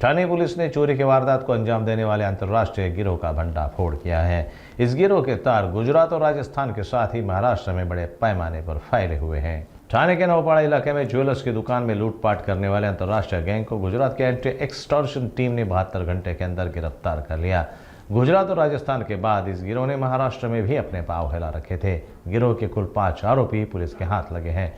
Thane police ने चोरी की वारदात को अंजाम देने वाले अंतर्राष्ट्रीय गिरोह का भंडाफोड़ किया है। इस गिरोह के तार गुजरात और राजस्थान के साथ ही महाराष्ट्र में बड़े पैमाने पर फैले हुए हैं। ठाणे के नौपाड़ा इलाके में ज्वेलर्स की दुकान में लूटपाट करने वाले अंतर्राष्ट्रीय गैंग को गुजरात की एंटी एक्सटॉर्शन टीम ने 72 घंटे के अंदर गिरफ्तार कर लिया। गुजरात और राजस्थान के बाद इस गिरोह ने महाराष्ट्र में भी अपने पांव हिला रखे थे। गिरोह के कुल 5 आरोपी पुलिस के हाथ लगे हैं।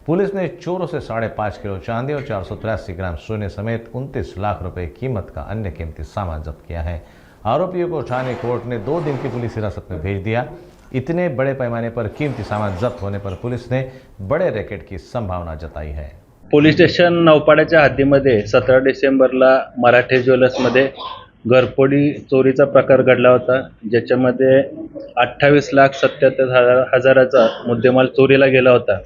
पुलिस ने चोरों से 5.5 किलो चांदी और 483 ग्राम सोने समेत 29 लाख रुपए कीमत का अन्य कीमती सामान जब्त किया है। आरोपियों को ठाणे कोर्ट ने 2 दिन की पुलिस हिरासत में भेज दिया। इतने बड़े पैमाने पर कीमती सामान जब्त होने पर पुलिस ने बड़े रैकेट की संभावना जताई है। पोलीस स्टेशन नौपाड्याच्या हद्दीमध्ये 17 डिसेंबरला मराठे ज्वेलर्समध्ये घरफोडी चोरीचा प्रकार घडला होता, ज्याच्यामध्ये 28,77,000चा मुद्देमाल चोरीला गेला होता।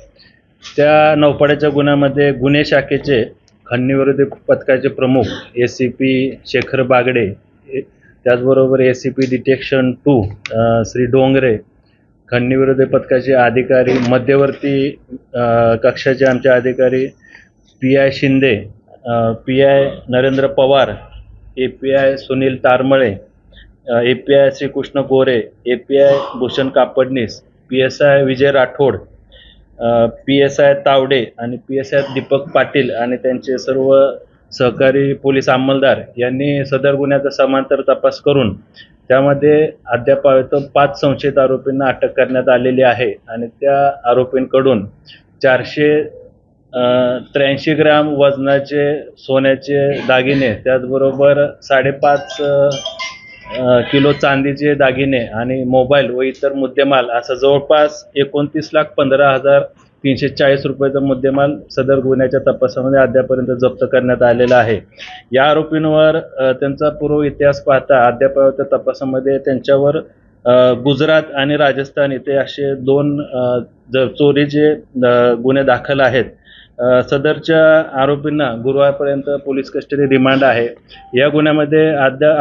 त्या नौपाड्याच्या गुन्ह्यामध्ये गुन्हे शाखेचे खंडणीविरोधी पथकाचे प्रमुख ACP शेखर बागडे, त्याचबरोबर ACP डिटेक्शन 2 श्री डोंगरे, खंडणीविरोधी पथकाचे अधिकारी, मध्यवर्ती कक्षाचे आमचे अधिकारी PI Shinde, PI Narendra Pawar, API Sunil Taramale, API Shrikrishna गोरे, API Bhushan Kapadnis, PSI Vijay Rathod, PSI Tawde आणि PSI दीपक पाटील आणि त्यांचे सर्व सहकारी पोलीस अंमलदार यांनी सदर गुन्ह्याचा समांतर तपास करून त्यामध्ये अद्याप 5 संशयित आरोपींना अटक करण्यात आलेली आहे आणि त्या आरोपींकडून 483 ग्राम वजनाचे सोन्याचे दागिने, त्याचबरोबर 5.5 किलो चांदीचे दागिने आणि मोबाईल व इतर मुद्देमाल असा जवळपास 29,15,340 रुपयाचा मुद्देमाल सदर गुन्ह्याच्या तपासामध्ये अद्यापर्यंत जप्त करण्यात आलेला आहे। या आरोपींवर त्यांचा पूर्व इतिहास पाहता अद्याप तपासामध्ये त्यांच्यावर गुजरात आणि राजस्थान इथे असे 2 चोरीचे गुन्हे दाखल आहेत। सदरच्या आरोपींना गुरुवारपर्यंत पोलीस कस्टडी रिमांड आहे। या गुन्ह्यामध्ये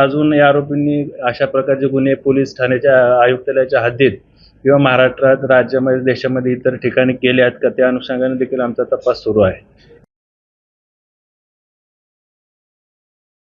अजून या आरोपींनी अशा प्रकारचे गुन्हे पोलीस ठाण्याच्या आयुक्तालयाच्या हद्दीत किंवा महाराष्ट्रात, राज्यामध्ये, देशामध्ये इतर ठिकाणी केले आहेत का, त्या अनुषंगाने देखील आमचा तपास सुरू आहे।